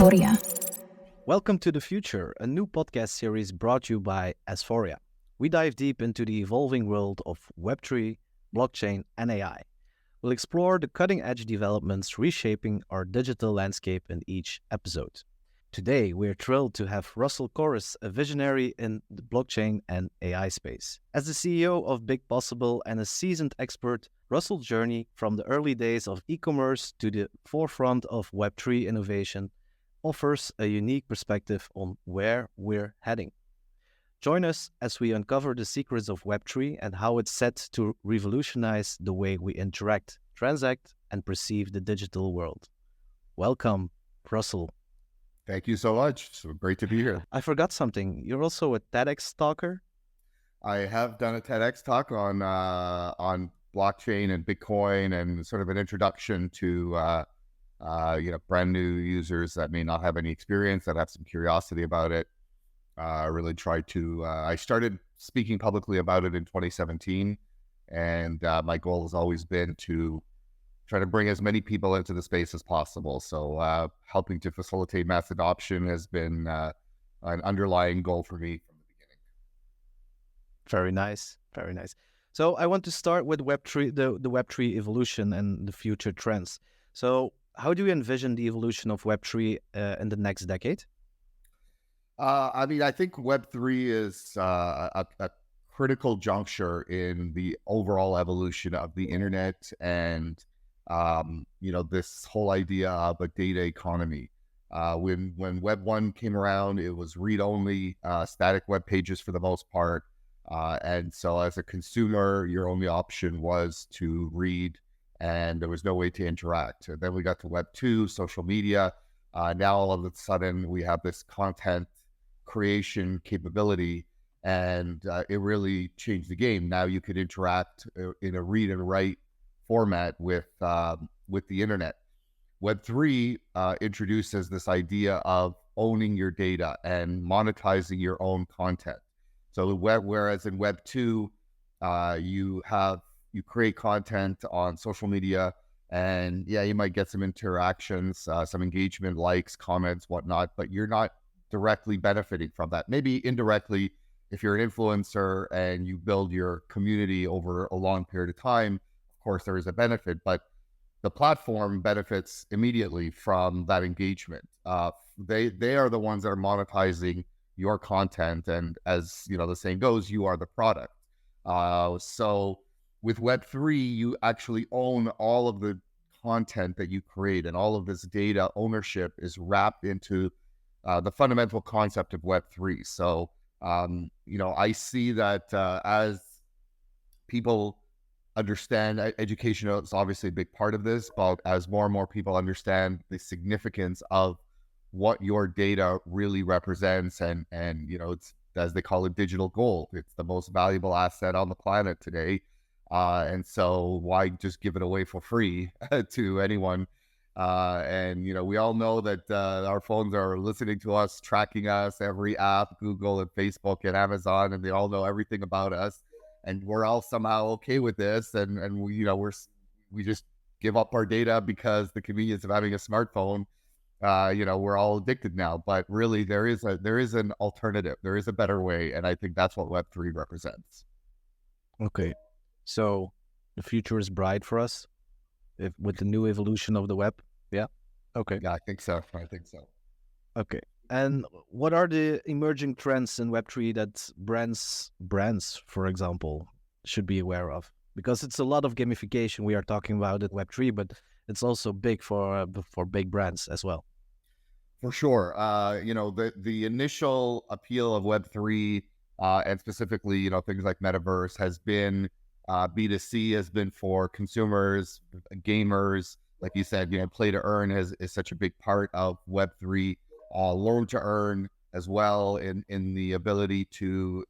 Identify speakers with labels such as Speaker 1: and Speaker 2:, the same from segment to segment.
Speaker 1: Asvoria.
Speaker 2: Welcome to The Future, a new podcast series brought to you by Asvoria. We dive deep into the evolving world of Web3, blockchain, and AI. We'll explore the cutting-edge developments reshaping our digital landscape in each episode. Today, we're thrilled to have Russell Korus, a visionary in the blockchain and AI space. As the CEO of 𝗶𝗺𝗺𝗀𝘀 and a seasoned expert, Russell's journey from the early days of e-commerce to the forefront of Web3 innovation offers a unique perspective on where we're heading. Join us as we uncover the secrets of Web3 and how it's set to revolutionize the way we interact, transact, and perceive the digital world. Welcome, Russell.
Speaker 3: Thank you so much. It's great to be here.
Speaker 2: I forgot something. You're also a TEDx talker?
Speaker 3: I have done a TEDx talk on blockchain and Bitcoin and sort of an introduction to brand new users that may not have any experience, that have some curiosity about it. I started speaking publicly about it in 2017, and my goal has always been to try to bring as many people into the space as possible. So helping to facilitate mass adoption has been an underlying goal for me from the beginning.
Speaker 2: Very nice, very nice. So I want to start with Web3, the Web3 evolution and the future trends. So how do you envision the evolution of Web3 in the next decade?
Speaker 3: I think Web3 is a critical juncture in the overall evolution of the internet and this whole idea of a data economy. When Web 1 came around, it was read-only, static web pages for the most part. And so as a consumer, your only option was to read, and there was no way to interact. And then we got to Web 2, social media. Now all of a sudden we have this content creation capability, and it really changed the game. Now you could interact in a read and write format with the internet. Web 3 introduces this idea of owning your data and monetizing your own content. So whereas in Web 2, you create content on social media, and you might get some interactions, some engagement, likes, comments, whatnot, but you're not directly benefiting from that. Maybe indirectly, if you're an influencer and you build your community over a long period of time, of course there is a benefit, but the platform benefits immediately from that engagement. They are the ones that are monetizing your content, and as the saying goes, you are the product. So with Web3, you actually own all of the content that you create, and all of this data ownership is wrapped into the fundamental concept of Web3. So, I see that as people understand, education is obviously a big part of this, but as more and more people understand the significance of what your data really represents, and it's, as they call it, digital gold. It's the most valuable asset on the planet today. And so why just give it away for free to anyone? We all know that our phones are listening to us, tracking us, every app, Google and Facebook and Amazon, and they all know everything about us. And we're all somehow okay with this, and we just give up our data because the convenience of having a smartphone. We're all addicted now, but really there is an alternative. There is a better way, and I think that's what Web3 represents.
Speaker 2: Okay, so the future is bright for us with the new evolution of the web. Yeah. Okay.
Speaker 3: Yeah, I think so.
Speaker 2: Okay. And what are the emerging trends in Web3 that brands, for example, should be aware of? Because it's a lot of gamification we are talking about at Web3, but it's also big for big brands as well.
Speaker 3: For sure. The initial appeal of Web3 and specifically, things like metaverse has been B2C, has been for consumers, gamers. Like you said, play to earn is such a big part of Web3. Learn to earn as well in the ability to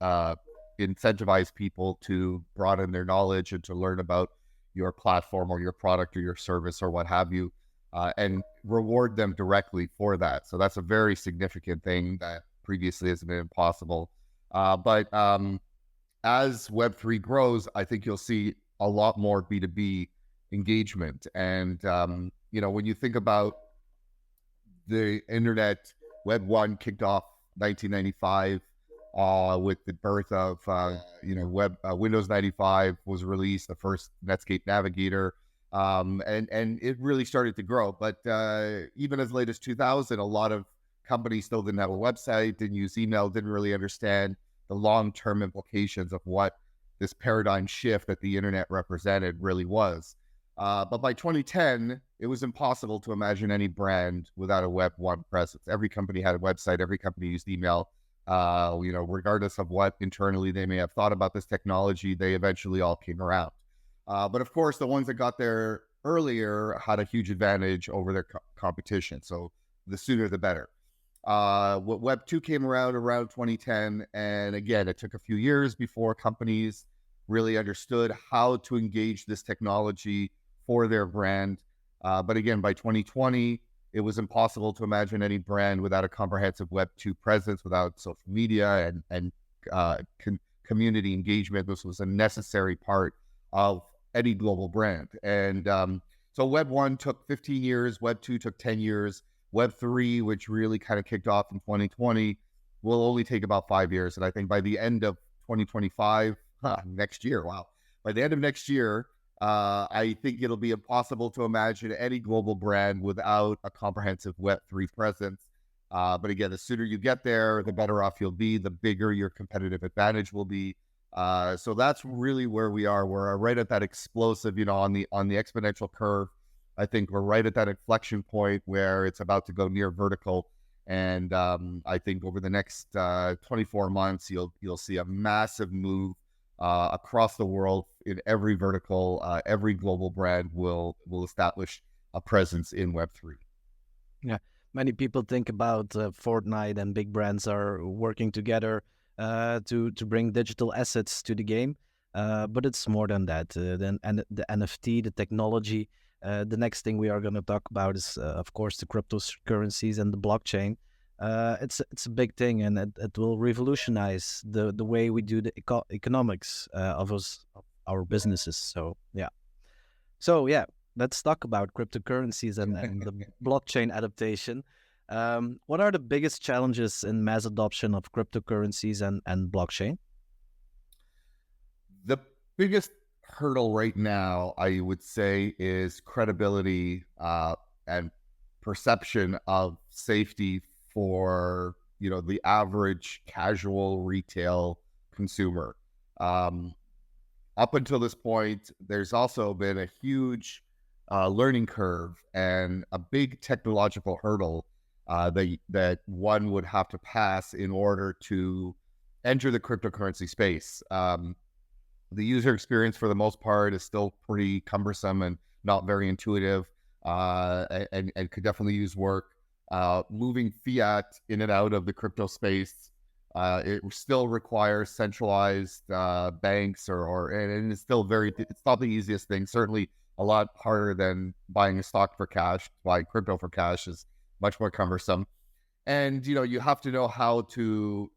Speaker 3: incentivize people to broaden their knowledge and to learn about your platform or your product or your service or what have you, and reward them directly for that. So that's a very significant thing that previously has been impossible. But as Web3 grows, I think you'll see a lot more B2B engagement. And, when you think about the internet, Web 1 kicked off 1995 with the birth of, Windows 95 was released, the first Netscape Navigator, and it really started to grow. But even as late as 2000, a lot of companies still didn't have a website, didn't use email, didn't really understand the long-term implications of what this paradigm shift that the internet represented really was. But by 2010, it was impossible to imagine any brand without a Web 1 presence. Every company had a website. Every company used email. Regardless of what internally they may have thought about this technology, they eventually all came around. But of course, the ones that got there earlier had a huge advantage over their competition. So the sooner, the better. Web 2 came around 2010. And again, it took a few years before companies really understood how to engage this technology for their brand. But again, by 2020, it was impossible to imagine any brand without a comprehensive Web 2 presence, without social media and community engagement. This was a necessary part of any global brand. And so Web 1 took 15 years, Web 2 took 10 years, Web 3, which really kind of kicked off in 2020, will only take about 5 years. And I think by the end of 2025, next year, wow. By the end of next year, I think it'll be impossible to imagine any global brand without a comprehensive Web 3 presence. But again, the sooner you get there, the better off you'll be, the bigger your competitive advantage will be. So that's really where we are. We're right at that explosive, on the exponential curve. I think we're right at that inflection point where it's about to go near vertical. And I think over the next 24 months, you'll see a massive move across the world in every vertical. Every global brand will establish a presence in Web3.
Speaker 2: Yeah, many people think about Fortnite and big brands are working together to bring digital assets to the game, but it's more than that. And the NFT, the technology. The next thing we are going to talk about is, of course, the cryptocurrencies and the blockchain. It's a big thing, and it will revolutionize the way we do the economics of our businesses. So yeah, let's talk about cryptocurrencies and the blockchain adaptation. What are the biggest challenges in mass adoption of cryptocurrencies and blockchain?
Speaker 3: The biggest hurdle right now, I would say, is credibility and perception of safety for the average casual retail consumer. Up until this point, there's also been a huge learning curve and a big technological hurdle that one would have to pass in order to enter the cryptocurrency space. The user experience, for the most part, is still pretty cumbersome and not very intuitive, and could definitely use work. Moving fiat in and out of the crypto space, it still requires centralized banks, and it's still it's not the easiest thing. Certainly a lot harder than buying a stock for cash. Buying crypto for cash is much more cumbersome. And, you have to know how to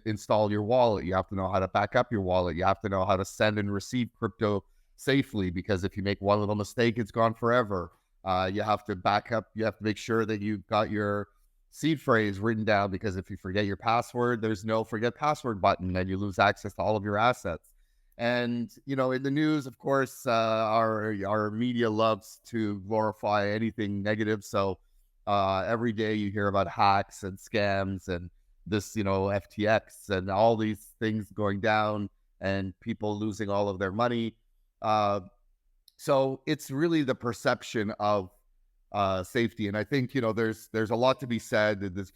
Speaker 3: install your wallet. You have to know how to back up your wallet. You have to know how to send and receive crypto safely, because if you make one little mistake, it's gone forever. You have to back up. You have to make sure that you've got your seed phrase written down, because if you forget your password, there's no forget password button and you lose access to all of your assets. And, in the news, of course, our media loves to glorify anything negative. So every day you hear about hacks and scams and this, FTX and all these things going down and people losing all of their money. So it's really the perception of safety. And I think, there's a lot to be said. This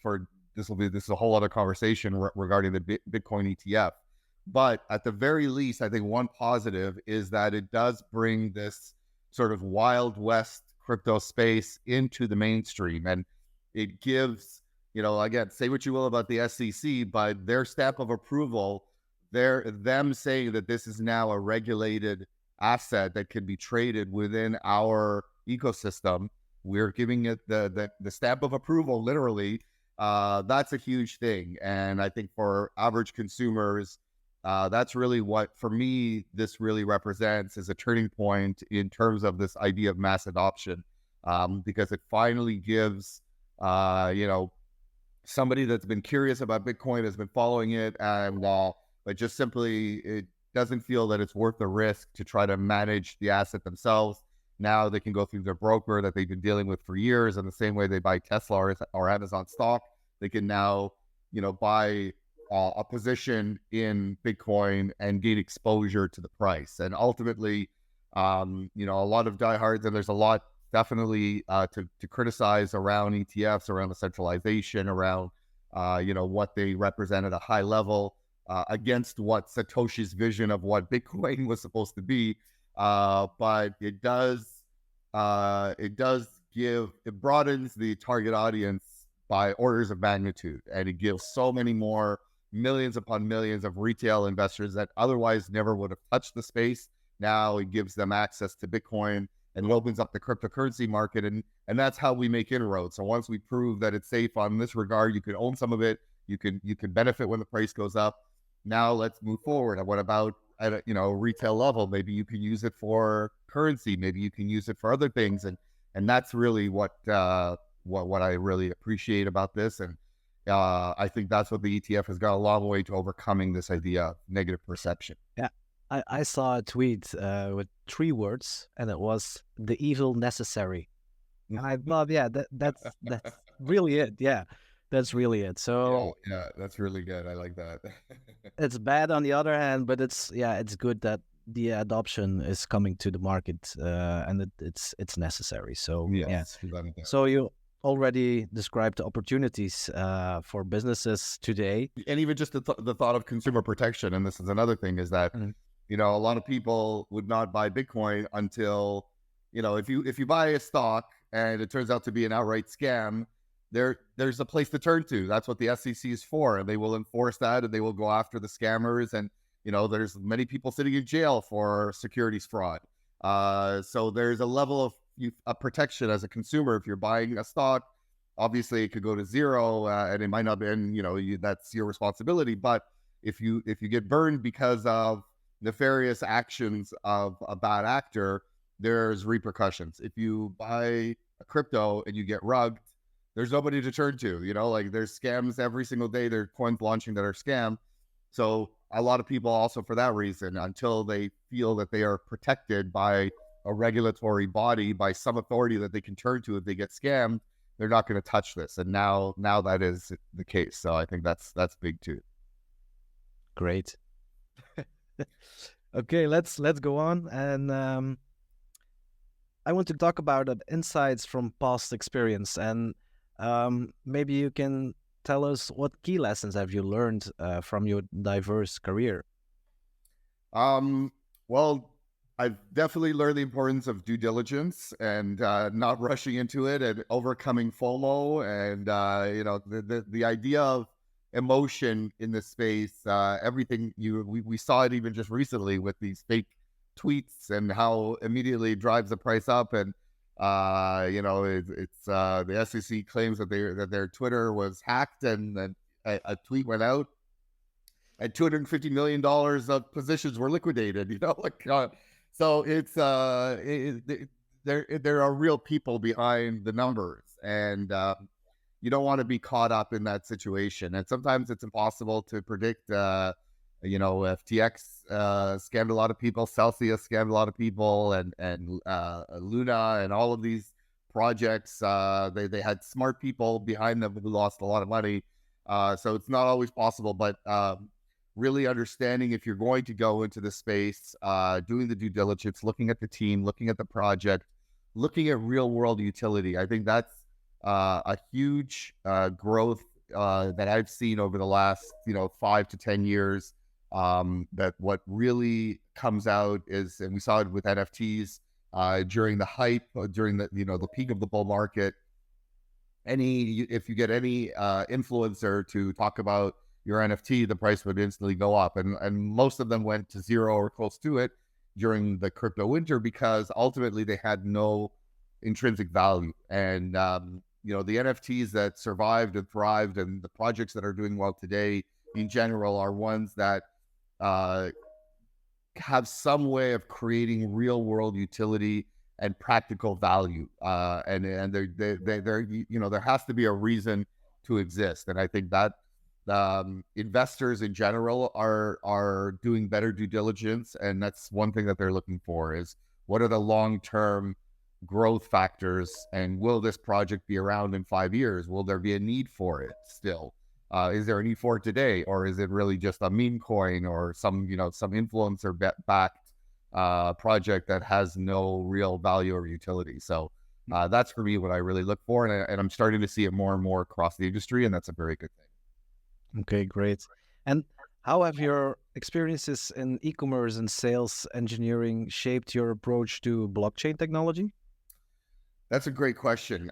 Speaker 3: is a whole other conversation regarding the Bitcoin ETF. But at the very least, I think one positive is that it does bring this sort of Wild West crypto space into the mainstream. And it gives, again, say what you will about the SEC, but their stamp of approval, them saying that this is now a regulated asset that can be traded within our ecosystem. We're giving it the stamp of approval, literally. That's a huge thing. And I think for average consumers, that's really what, for me, this really represents as a turning point in terms of this idea of mass adoption, because it finally gives you know, somebody that's been curious about Bitcoin, has been following it, and but just simply it doesn't feel that it's worth the risk to try to manage the asset themselves. Now they can go through their broker that they've been dealing with for years, and the same way they buy Tesla or Amazon stock, they can now, you know, buy a position in Bitcoin and gain exposure to the price. And ultimately, you know, a lot of diehards, and there's a lot definitely to criticize around ETFs, around the centralization, around you know, what they represent at a high level against what Satoshi's vision of what Bitcoin was supposed to be. But it does give, it broadens the target audience by orders of magnitude, and it gives so many more millions upon millions of retail investors that otherwise never would have touched the space. Now it gives them access to Bitcoin, and it opens up the cryptocurrency market, and that's how we make inroads. So once we prove that it's safe on this regard, you can own some of it, you can benefit when the price goes up. Now let's move forward. And what about at a, you know, retail level? Maybe you can use it for currency, maybe you can use it for other things, and that's really what I really appreciate about this. And I think that's what the ETF has got a long way to overcoming this idea of negative perception.
Speaker 2: Yeah. I saw a tweet with 3 words, and it was "the evil necessary." And I thought, yeah, that's really it. Yeah, that's really it. So
Speaker 3: yeah, that's really good. I like that.
Speaker 2: it's bad on the other hand, but it's good that the adoption is coming to the market, and it's necessary. So
Speaker 3: Yes,
Speaker 2: yeah. So you already described the opportunities for businesses today,
Speaker 3: and even just the thought of consumer protection. And this is another thing, is that you know, a lot of people would not buy Bitcoin until, you know, if you buy a stock and it turns out to be an outright scam, there's a place to turn to. That's what the SEC is for, and they will enforce that, and they will go after the scammers. And you know, there's many people sitting in jail for securities fraud. So there's a level of protection as a consumer. If you're buying a stock, obviously it could go to zero, and it might not be, and you know, that's your responsibility. But if you get burned because of nefarious actions of a bad actor, there's repercussions. If you buy a crypto and you get rugged, there's nobody to turn to. You know, like there's scams every single day. There are coins launching that are scam. So a lot of people also, for that reason, until they feel that they are protected by a regulatory body, by some authority that they can turn to if they get scammed, they're not going to touch this. And now that is the case. So I think that's big too.
Speaker 2: Great. Okay, let's go on, and I want to talk about insights from past experience, and maybe you can tell us what key lessons have you learned from your diverse career.
Speaker 3: Well, I've definitely learned the importance of due diligence and not rushing into it, and overcoming FOMO, and you know, the idea of emotion in this space. Everything we saw it even just recently with these fake tweets, and how immediately it drives the price up. And you know, it's the SEC claims that their Twitter was hacked, and a tweet went out, and $250 million of positions were liquidated. You know, like so it's there are real people behind the numbers, and you don't want to be caught up in that situation. And sometimes it's impossible to predict. You know, FTX scammed a lot of people, Celsius scammed a lot of people, and Luna, and all of these projects. They had smart people behind them who lost a lot of money. So it's not always possible, but really understanding, if you're going to go into the space, doing the due diligence, looking at the team, looking at the project, looking at real world utility. I think that's a huge growth that I've seen over the last, you know, 5 to 10 years. That what really comes out is, and we saw it with NFTs during the hype, during the, you know, the peak of the bull market. If you get any influencer to talk about your NFT, the price would instantly go up, and most of them went to zero or close to it during the crypto winter, because ultimately they had no intrinsic value. And you know, the NFTs that survived and thrived, and the projects that are doing well today in general, are ones that have some way of creating real world utility and practical value. And there has to be a reason to exist. And I think that investors in general are doing better due diligence, and that's one thing that they're looking for is what are the long-term growth factors, and will this project be around in 5 years? Will there be a need for it still? Is there a need for it today, or is it really just a meme coin or some influencer backed project that has no real value or utility? So that's for me what I really look for, and I'm starting to see it more and more across the industry, and that's a very good thing.
Speaker 2: Okay, great. And how have your experiences in e-commerce and sales engineering shaped your approach to blockchain technology?
Speaker 3: That's a great question.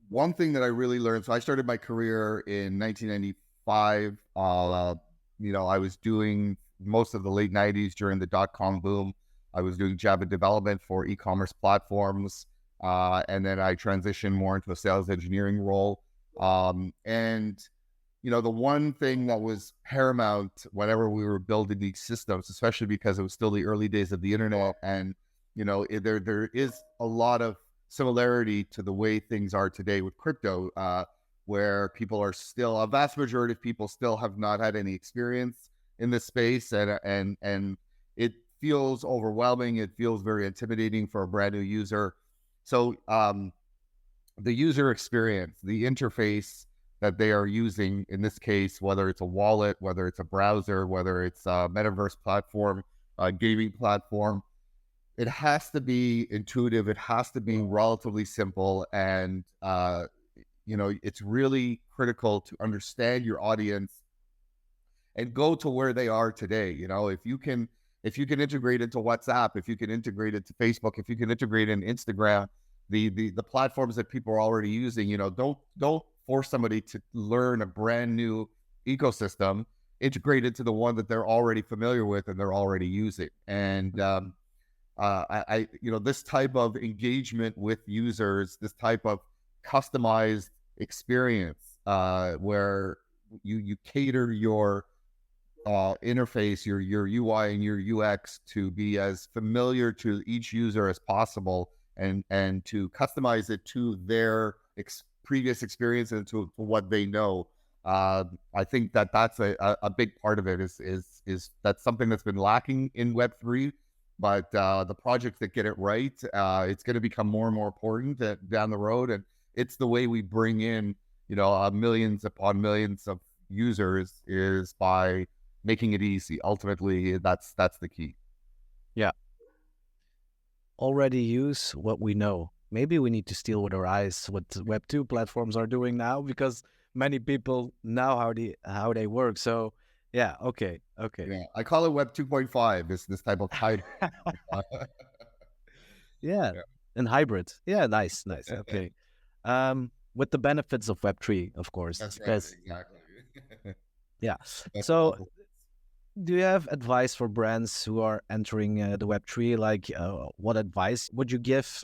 Speaker 3: One thing that I really learned, so I started my career in 1995. I was doing most of the late 90s during the dot-com boom. I was doing Java development for e-commerce platforms. And then I transitioned more into a sales engineering role. And the one thing that was paramount whenever we were building these systems, especially because it was still the early days of the internet, and there is a lot of similarity to the way things are today with crypto, where people are still, a vast majority of people still have not had any experience in this space, and it feels overwhelming. It feels very intimidating for a brand new user. So the user experience, the interface that they are using, in this case, whether it's a wallet, whether it's a browser, whether it's a metaverse platform, a gaming platform, it has to be intuitive. It has to be relatively simple. And, it's really critical to understand your audience and go to where they are today. If you can integrate into WhatsApp, if you can integrate it to Facebook, if you can integrate in Instagram, the platforms that people are already using, don't force somebody to learn a brand new ecosystem, integrate into the one that they're already familiar with and they're already using. And this type of engagement with users, this type of customized experience, where you cater your interface, your UI and your UX to be as familiar to each user as possible, and to customize it to their previous experience and to what they know. I think that's a big part of it. Is that's something that's been lacking in Web3, but the projects that get it right, it's going to become more and more important down the road, and it's the way we bring in millions upon millions of users is by making it easy. Ultimately, that's the key.
Speaker 2: Yeah. Already use what we know. Maybe we need to steal with our eyes what Web2 platforms are doing now, because many people know how they work. So yeah, okay.
Speaker 3: Yeah, I call it Web 2.5. This type of hybrid.
Speaker 2: Yeah, and hybrid. Yeah, nice. Okay. With the benefits of Web3, of course.
Speaker 3: That's right. Exactly.
Speaker 2: Yeah. So do you have advice for brands who are entering the Web3? Like, what advice would you give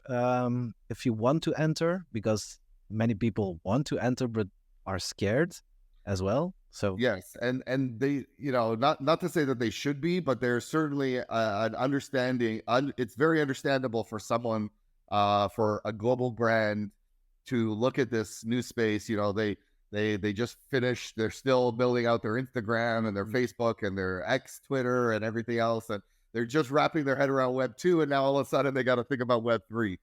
Speaker 2: if you want to enter? Because many people want to enter but are scared as well. So
Speaker 3: yes, and they, not to say that they should be, but there's certainly an understanding. It's very understandable for someone, for a global brand, to look at this new space. They just finished. They're still building out their Instagram and their Facebook and their X, Twitter, and everything else, and they're just wrapping their head around Web 2, and now all of a sudden they got to think about Web 3.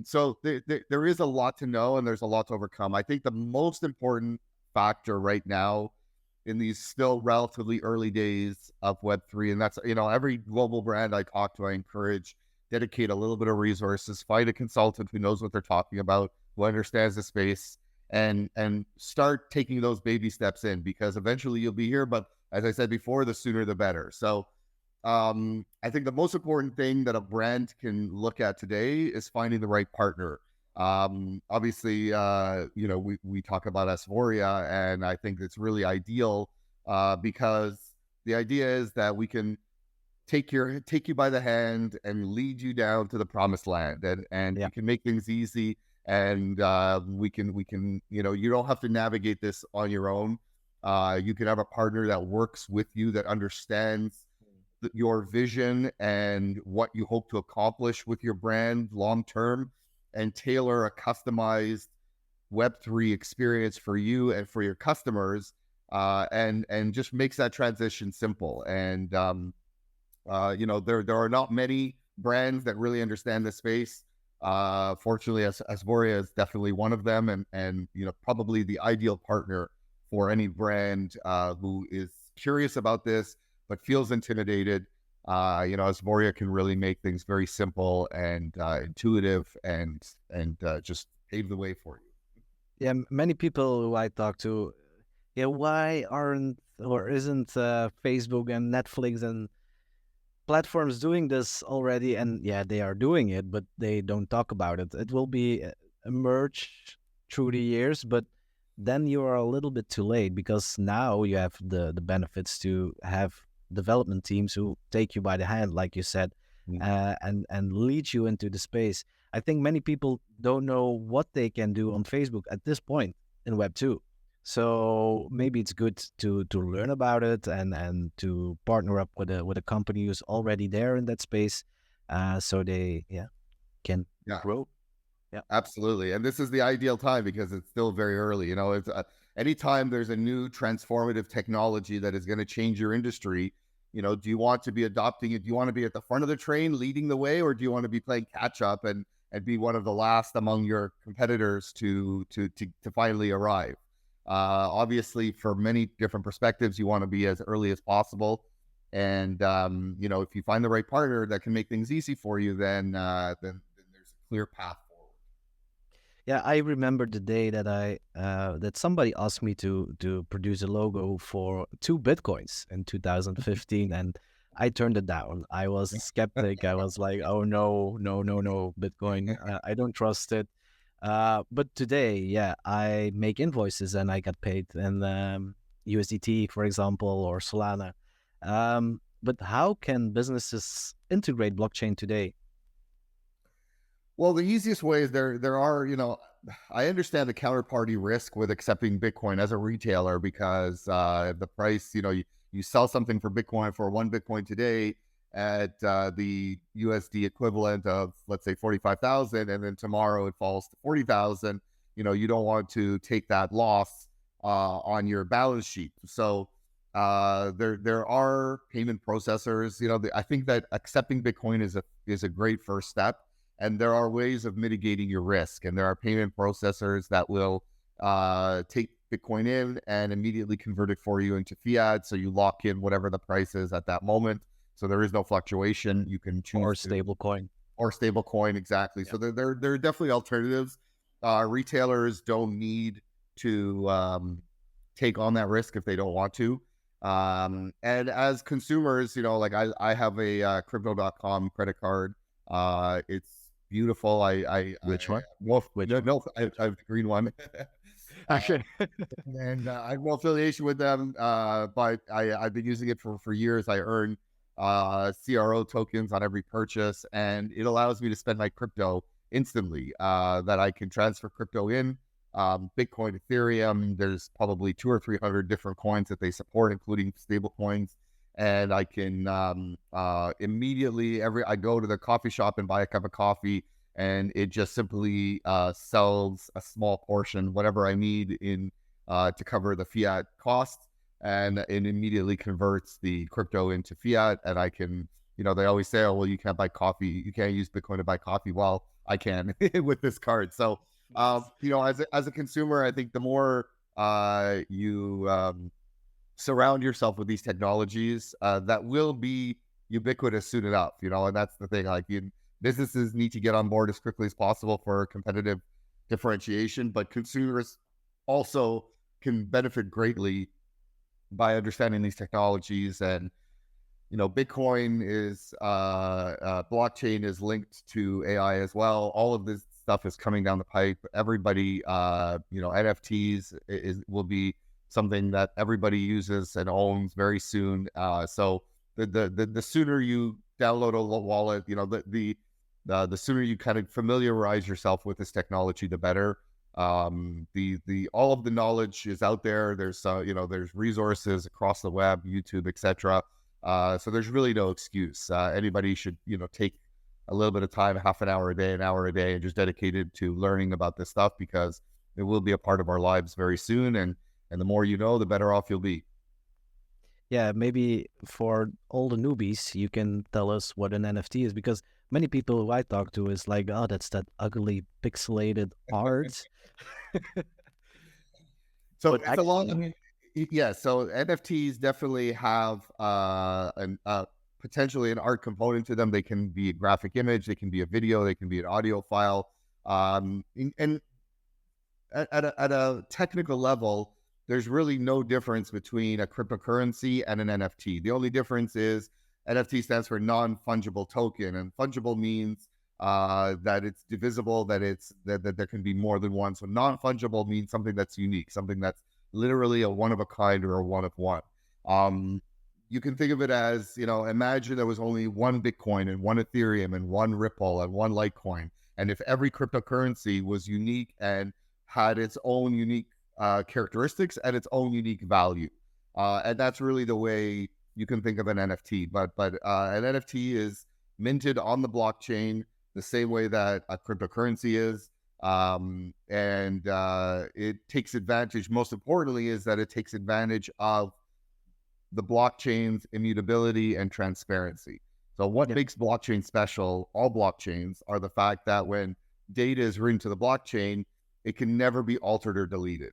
Speaker 3: So there is a lot to know, and there's a lot to overcome. I think the most important factor right now in these still relatively early days of Web3, and that's, every global brand I talk to, I encourage, dedicate a little bit of resources, find a consultant who knows what they're talking about, who understands the space, and start taking those baby steps in, because eventually you'll be here. But as I said before, the sooner the better. So I think the most important thing that a brand can look at today is finding the right partner. Obviously, we talk about Asvoria, and I think it's really ideal, because the idea is that we can take you by the hand and lead you down to the promised land, and we can make things easy, and we can you don't have to navigate this on your own. You can have a partner that works with you, that understands your vision and what you hope to accomplish with your brand long term, and tailor a customized Web3 experience for you and for your customers, and just makes that transition simple. And there are not many brands that really understand the space. Fortunately, Asvoria is definitely one of them, and probably the ideal partner for any brand who is curious about this but feels intimidated. Asvoria can really make things very simple and intuitive, and just pave the way for you.
Speaker 2: Yeah, many people who I talk to, yeah, why aren't or isn't Facebook and Netflix and platforms doing this already? And yeah, they are doing it, but they don't talk about it. It will be emerge through the years, but then you are a little bit too late, because now you have the benefits to have development teams who take you by the hand, like you said, and lead you into the space. I think many people don't know what they can do on Facebook at this point in Web 2. So maybe it's good to learn about it and to partner up with a company who's already there in that space, so they can grow. Yeah,
Speaker 3: absolutely. And this is the ideal time because it's still very early. It's anytime there's a new transformative technology that is going to change your industry. Do you want to be adopting it? Do you want to be at the front of the train leading the way, or do you want to be playing catch up and be one of the last among your competitors to finally arrive? Obviously, for many different perspectives, you want to be as early as possible. And, if you find the right partner that can make things easy for you, then there's a clear path forward.
Speaker 2: Yeah, I remember the day that that somebody asked me to produce a logo for 2 Bitcoins in 2015, and I turned it down. I was skeptic. I was like, oh, no, Bitcoin. I don't trust it. But today, yeah, I make invoices and I get paid in USDT, for example, or Solana. But how can businesses integrate blockchain today?
Speaker 3: Well, the easiest way is there are, I understand the counterparty risk with accepting Bitcoin as a retailer, because the price, you sell something for Bitcoin for 1 Bitcoin today at the USD equivalent of, let's say, 45,000, and then tomorrow it falls to 40,000. You don't want to take that loss on your balance sheet. So there are payment processors. I think that accepting Bitcoin is a great first step. And there are ways of mitigating your risk. And there are payment processors that will take Bitcoin in and immediately convert it for you into fiat. So you lock in whatever the price is at that moment. So there is no fluctuation. You can choose
Speaker 2: or stable coin.
Speaker 3: Or stable coin, exactly. Yep. So there are definitely alternatives. Retailers don't need to take on that risk if they don't want to. And as consumers, like I have a crypto.com credit card. It's beautiful.
Speaker 2: Which one?
Speaker 3: No, I have the green one.
Speaker 2: Okay.
Speaker 3: And I have no affiliation with them, but I've been using it for years. I earn CRO tokens on every purchase, and it allows me to spend my crypto instantly, that I can transfer crypto in, Bitcoin, Ethereum. There's probably 200 or 300 different coins that they support, including stable coins. And I can immediately, I go to the coffee shop and buy a cup of coffee, and it just simply sells a small portion, whatever I need in to cover the fiat cost, and it immediately converts the crypto into fiat. And I can, they always say, oh, well, you can't buy coffee, you can't use Bitcoin to buy coffee. Well, I can with this card. So, as a consumer, I think the more you surround yourself with these technologies, that will be ubiquitous soon enough, and that's the thing. Like, businesses need to get on board as quickly as possible for competitive differentiation, but consumers also can benefit greatly by understanding these technologies. And Bitcoin is blockchain is linked to AI as well. All of this stuff is coming down the pipe. Everybody, NFTs will be something that everybody uses and owns very soon. So the sooner you download a wallet, the sooner you kind of familiarize yourself with this technology, the better. All of the knowledge is out there. There's there's resources across the web, YouTube, etc. So there's really no excuse. Anybody should, take a little bit of time, half an hour a day, and just dedicate it to learning about this stuff, because it will be a part of our lives very soon. And the more you know, the better off you'll be.
Speaker 2: Yeah, maybe for all the newbies, you can tell us what an NFT is, because many people who I talk to is like, oh, that's that ugly pixelated art.
Speaker 3: So
Speaker 2: But
Speaker 3: it's a
Speaker 2: actually,
Speaker 3: long, yeah. So NFTs definitely have potentially an art component to them. They can be a graphic image, they can be a video, they can be an audio file. And at a technical level, there's really no difference between a cryptocurrency and an NFT. The only difference is NFT stands for non-fungible token, and fungible means that it's divisible, that there can be more than one. So non-fungible means something that's unique, something that's literally a one of a kind or a one of one. You can think of it as, imagine there was only one Bitcoin and one Ethereum and one Ripple and one Litecoin. And if every cryptocurrency was unique and had its own unique characteristics and its own unique value. And that's really the way you can think of an NFT. But an NFT is minted on the blockchain the same way that a cryptocurrency is. And it takes advantage, most importantly, is that it takes advantage of the blockchain's immutability and transparency. So what makes blockchain special, all blockchains, are the fact that when data is written to the blockchain, it can never be altered or deleted.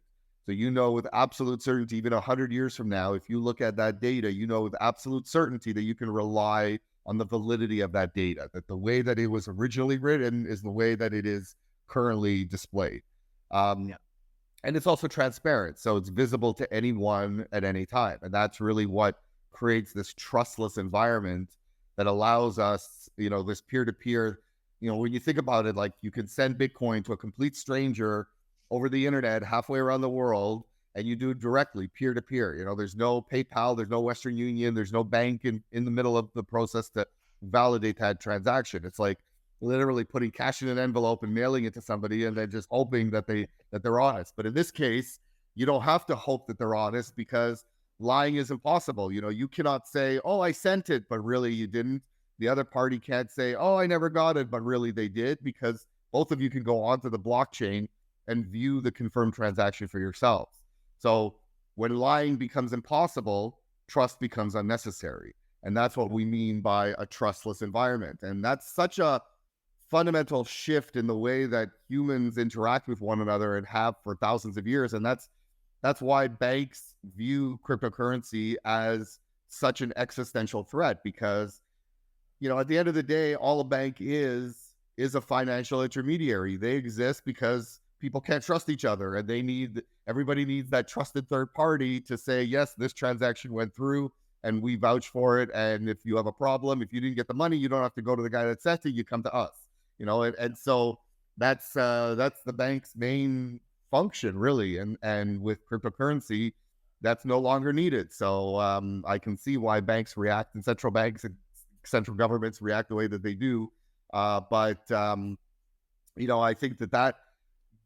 Speaker 3: So with absolute certainty, even 100 years from now, if you look at that data, with absolute certainty that you can rely on the validity of that data, that the way that it was originally written is the way that it is currently displayed. And it's also transparent, so it's visible to anyone at any time. And that's really what creates this trustless environment that allows us, this peer-to-peer, when you think about it, like you can send Bitcoin to a complete stranger over the internet halfway around the world, and you do it directly, peer-to-peer. There's no PayPal, there's no Western Union, there's no bank in the middle of the process to validate that transaction. It's like literally putting cash in an envelope and mailing it to somebody and then just hoping that they're honest. But in this case, you don't have to hope that they're honest, because lying is impossible. You cannot say, oh, I sent it, but really you didn't. The other party can't say, oh, I never got it, but really they did, because both of you can go onto the blockchain and view the confirmed transaction for yourselves. So when lying becomes impossible, trust becomes unnecessary. And that's what we mean by a trustless environment. And that's such a fundamental shift in the way that humans interact with one another and have for thousands of years. And that's why banks view cryptocurrency as such an existential threat, because, at the end of the day, all a bank is a financial intermediary. They exist because people can't trust each other, and everybody needs that trusted third party to say, yes, this transaction went through and we vouch for it. And if you have a problem, if you didn't get the money, you don't have to go to the guy that sent it, you come to us. And so that's the bank's main function, really. And with cryptocurrency, that's no longer needed. So I can see why banks react, and central banks and central governments react the way that they do. But I think that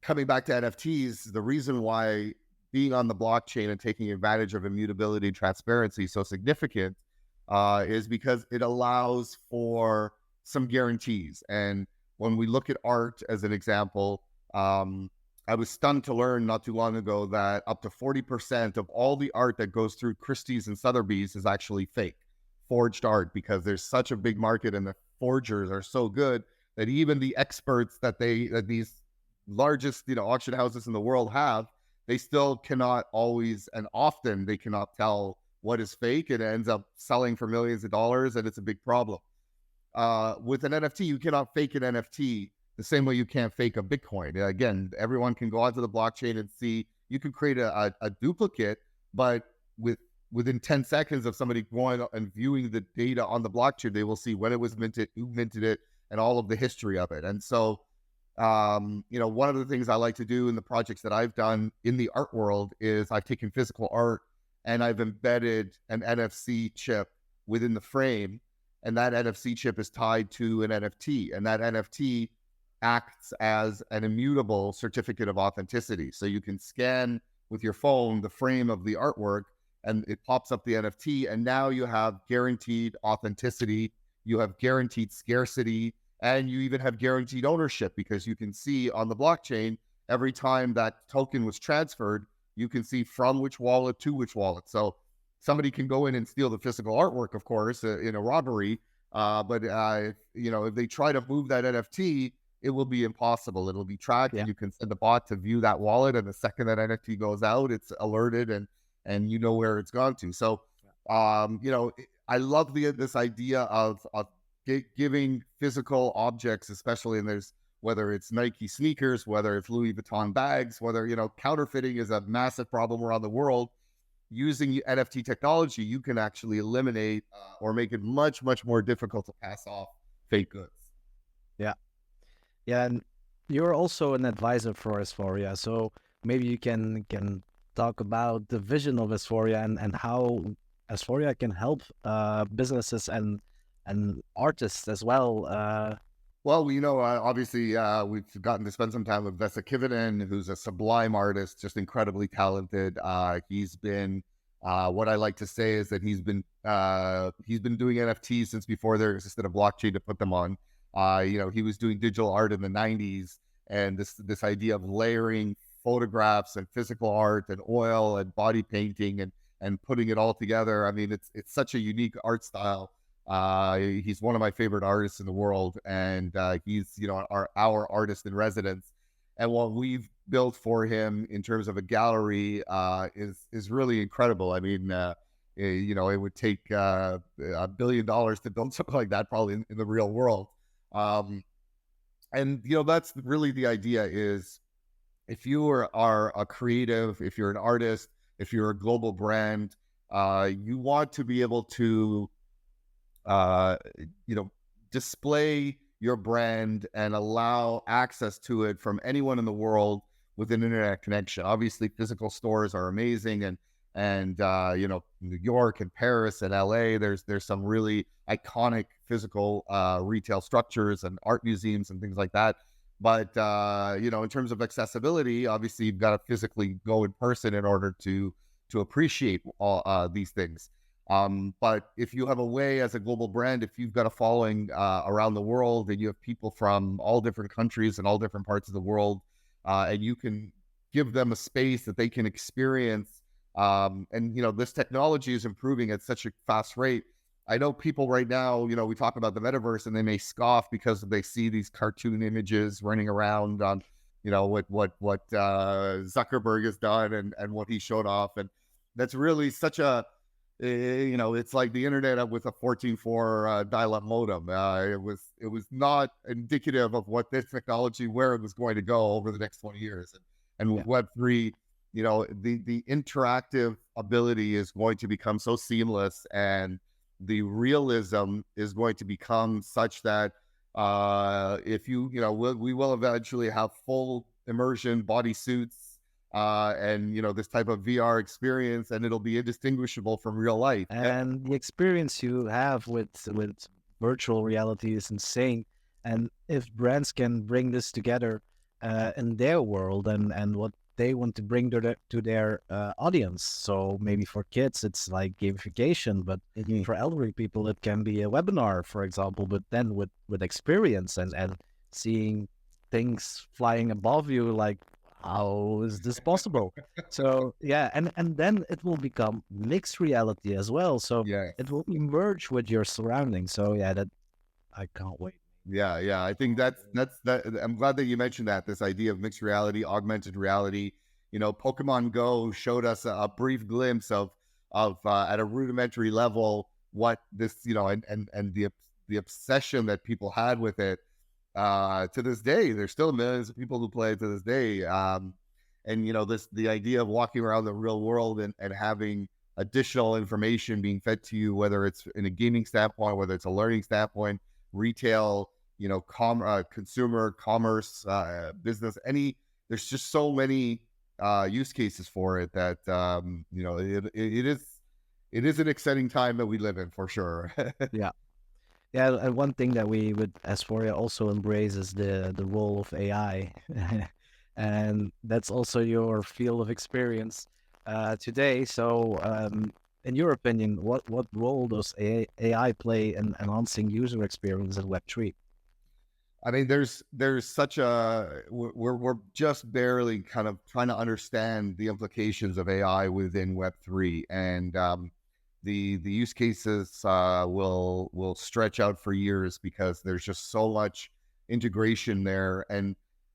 Speaker 3: coming back to NFTs, the reason why being on the blockchain and taking advantage of immutability and transparency is so significant is because it allows for some guarantees. And when we look at art as an example, I was stunned to learn not too long ago that up to 40% of all the art that goes through Christie's and Sotheby's is actually fake, forged art, because there's such a big market and the forgers are so good that even the experts that these largest auction houses in the world have, they still cannot always, and often they cannot tell what is fake. It ends up selling for millions of dollars, and it's a big problem. With an NFT, you cannot fake an NFT the same way you can't fake a Bitcoin. Again, everyone can go onto the blockchain and see, you can create a duplicate, but within 10 seconds of somebody going and viewing the data on the blockchain, they will see when it was minted, who minted it, and all of the history of it. And so, one of the things I like to do in the projects that I've done in the art world is I've taken physical art and I've embedded an NFC chip within the frame. And that NFC chip is tied to an NFT, and that NFT acts as an immutable certificate of authenticity. So you can scan with your phone the frame of the artwork, and it pops up the NFT, and now you have guaranteed authenticity, you have guaranteed scarcity, and you even have guaranteed ownership, because you can see on the blockchain every time that token was transferred, you can see from which wallet to which wallet. So somebody can go in and steal the physical artwork, of course, in a robbery. But if they try to move that NFT, it will be impossible. It'll be tracked, and you can send the bot to view that wallet. And the second that NFT goes out, it's alerted, and you know where it's gone to. So, I love this idea of giving physical objects, especially, and whether it's Nike sneakers, whether it's Louis Vuitton bags, whether, counterfeiting is a massive problem around the world. Using NFT technology, you can actually eliminate or make it much, much more difficult to pass off fake goods.
Speaker 2: Yeah. Yeah. And you're also an advisor for Asvoria. So maybe you can talk about the vision of Asvoria and how Asvoria can help businesses and artists as well.
Speaker 3: Well, obviously, we've gotten to spend some time with 𝗧𝗶𝗺𝗀𝘀, who's a sublime artist, just incredibly talented. He's been, what I like to say is that he's been doing NFTs since before there existed a blockchain to put them on. He was doing digital art in the 90s, and this idea of layering photographs and physical art and oil and body painting and putting it all together. I mean, it's such a unique art style. He's one of my favorite artists in the world, and he's our artist in residence. And what we've built for him in terms of a gallery is really incredible. I mean, it would take $1 billion to build something like that, probably in the real world. And that's really the idea: is if you are a creative, if you're an artist, if you're a global brand, you want to be able to display your brand and allow access to it from anyone in the world with an internet connection. Obviously, physical stores are amazing, and New York and Paris and LA, there's some really iconic physical retail structures and art museums and things like that. But in terms of accessibility, obviously you've got to physically go in person in order to appreciate all these things. But if you have a way as a global brand, if you've got a following around the world, and you have people from all different countries and all different parts of the world, and you can give them a space that they can experience, this technology is improving at such a fast rate. I know people right now, we talk about the metaverse, and they may scoff because they see these cartoon images running around on, what Zuckerberg has done and what he showed off. And that's really such a, it's like the internet with a 14.4 dial-up modem. It was not indicative of what this technology, where it was going to go over the next 20 years. And with Web3, the interactive ability is going to become so seamless, and the realism is going to become such that we will eventually have full immersion bodysuits and this type of VR experience, and it'll be indistinguishable from real life.
Speaker 2: And the experience you have with virtual reality is insane. And if brands can bring this together in their world and what they want to bring to their audience. So maybe for kids, it's like gamification, but for elderly people, it can be a webinar, for example, but then with experience and seeing things flying above you, like, how is this possible? So, yeah, and then it will become mixed reality as well. So it will emerge with your surroundings. So, yeah, that I can't wait.
Speaker 3: Yeah. I think that's that. I'm glad that you mentioned that, this idea of mixed reality, augmented reality. Pokemon Go showed us a brief glimpse of at a rudimentary level what this, and the obsession that people had with it. To this day, there's still millions of people who play it to this day. The idea of walking around the real world and having additional information being fed to you, whether it's in a gaming standpoint, whether it's a learning standpoint, retail, consumer commerce, business, there's just so many use cases for it that it is an exciting time that we live in, for sure.
Speaker 2: Yeah, and one thing that we with Asvoria also embrace is the role of AI, and that's also your field of experience. today. So, in your opinion, what role does AI play in enhancing user experience in Web3?
Speaker 3: I mean, there's such a we're just barely kind of trying to understand the implications of AI within Web3, and the use cases will stretch out for years because there's just so much integration there. And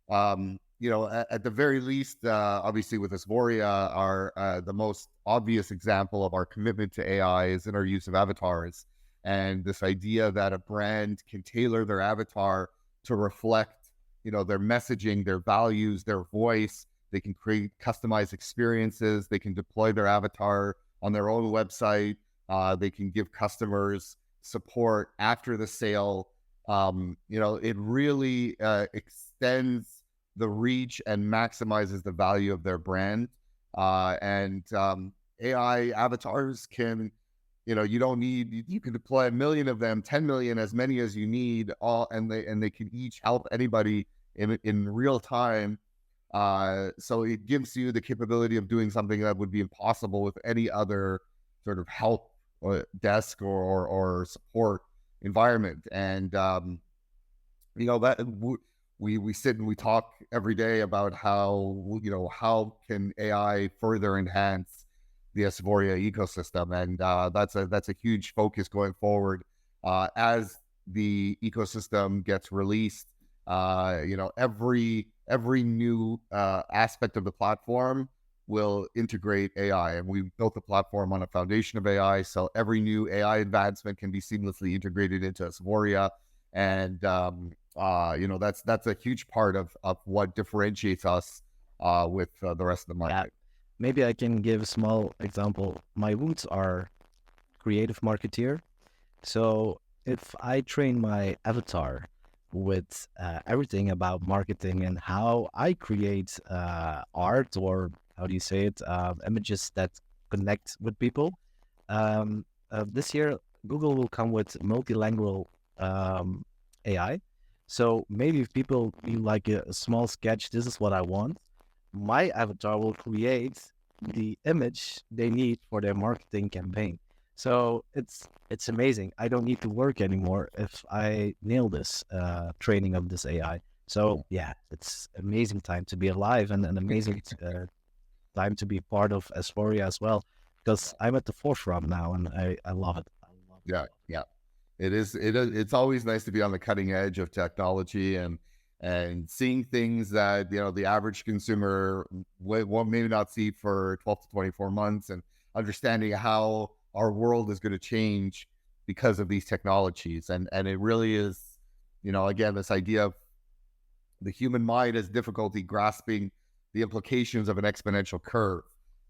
Speaker 3: at the very least, obviously with Asvoria, our the most obvious example of our commitment to AI is in our use of avatars, and this idea that a brand can tailor their avatar to reflect, their messaging, their values, their voice. They can create customized experiences. They can deploy their avatar on their own website. They can give customers support after the sale. It really extends the reach and maximizes the value of their brand. And AI avatars can, you don't need, you can deploy 1 million of them, 10 million, as many as you need, all, and they can each help anybody in real time. So it gives you the capability of doing something that would be impossible with any other sort of help or desk or support environment. And that we sit and we talk every day about how can AI further enhance the Asvoria ecosystem, and that's a huge focus going forward as the ecosystem gets released. Every new aspect of the platform will integrate AI, and we built the platform on a foundation of AI. So every new AI advancement can be seamlessly integrated into Asvoria, and that's a huge part of what differentiates us with the rest of the market.
Speaker 2: Maybe I can give a small example. My roots are creative marketeer. So if I train my avatar with everything about marketing and how I create art, or how do you say it, images that connect with people, this year Google will come with multilingual AI. So maybe if people do like a small sketch, this is what I want, my avatar will create the image they need for their marketing campaign. So it's amazing. I don't need to work anymore if I nail this training of this AI. So yeah, it's amazing time to be alive, and an amazing time to be part of Asvoria as well, because I'm at the forefront now, and I love it. I love it.
Speaker 3: Yeah. It is. It's always nice to be on the cutting edge of technology and seeing things that the average consumer won't maybe not see for 12 to 24 months, and understanding how our world is going to change because of these technologies. And it really is, again, this idea of the human mind has difficulty grasping the implications of an exponential curve.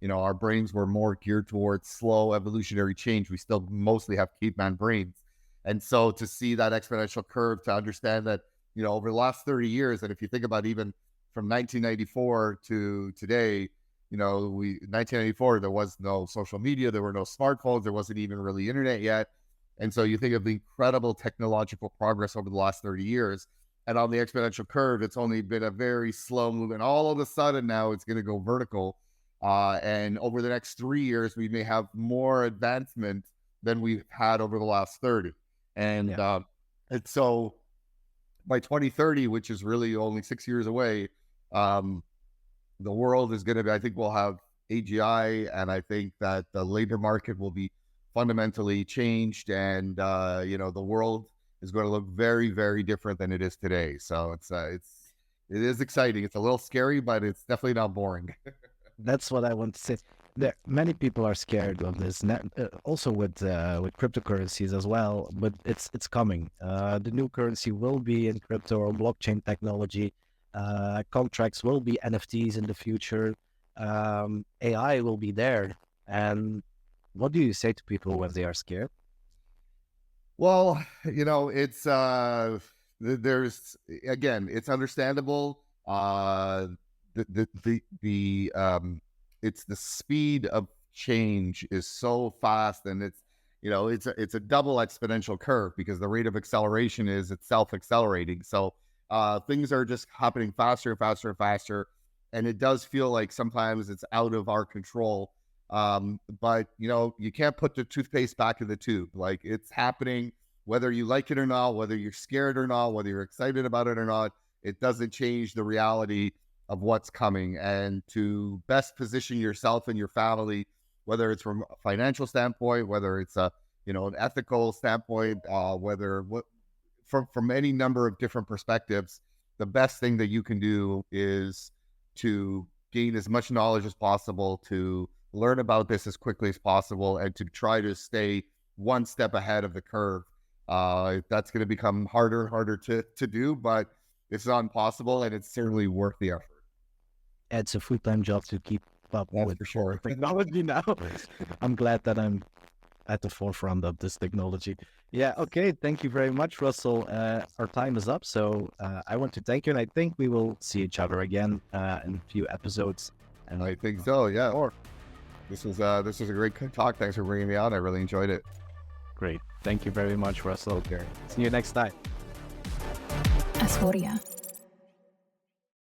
Speaker 3: Our brains were more geared towards slow evolutionary change. We still mostly have caveman brains. And so to see that exponential curve, to understand that, over the last 30 years, and if you think about even from 1994 to today, 1994, there was no social media, there were no smartphones, there wasn't even really internet yet. And so you think of the incredible technological progress over the last 30 years. And on the exponential curve, it's only been a very slow movement. All of a sudden now it's going to go vertical. And over the next 3 years, we may have more advancement than we've had over the last 30. And so by 2030, which is really only 6 years away, the world is going to be, I think we'll have AGI, and I think that the labor market will be fundamentally changed, and the world is going to look very, very different than it is today. So it is exciting. It's a little scary, but it's definitely not boring.
Speaker 2: That's what I want to say. There, many people are scared of this. Also with cryptocurrencies as well, but it's coming. The new currency will be in crypto or blockchain technology. Contracts will be NFTs in the future. AI will be there. And what do you say to people when they are scared?
Speaker 3: Well, it's there's, again, it's understandable. It's the speed of change is so fast, and it's a double exponential curve, because the rate of acceleration is itself accelerating. So things are just happening faster and faster and faster. and it does feel like sometimes it's out of our control. But you can't put the toothpaste back in the tube. Like, it's happening, whether you like it or not, whether you're scared or not, whether you're excited about it or not. It doesn't change the reality of what's coming. And to best position yourself and your family, whether it's from a financial standpoint, whether it's an ethical standpoint, from any number of different perspectives, the best thing that you can do is to gain as much knowledge as possible, to learn about this as quickly as possible, and to try to stay one step ahead of the curve. That's going to become harder and harder to do, but it's not impossible, and it's certainly worth the effort.
Speaker 2: It's a full-time job to keep up with
Speaker 3: for sure.
Speaker 2: technology now. I'm glad that I'm at the forefront of this technology. Yeah, okay. Thank you very much, Russell. Our time is up, so I want to thank you, and I think we will see each other again in a few episodes.
Speaker 3: And I think so, yeah. This was a great talk. Thanks for bringing me on. I really enjoyed it.
Speaker 2: Great. Thank you very much, Russell. See you next time.
Speaker 1: Asvoria.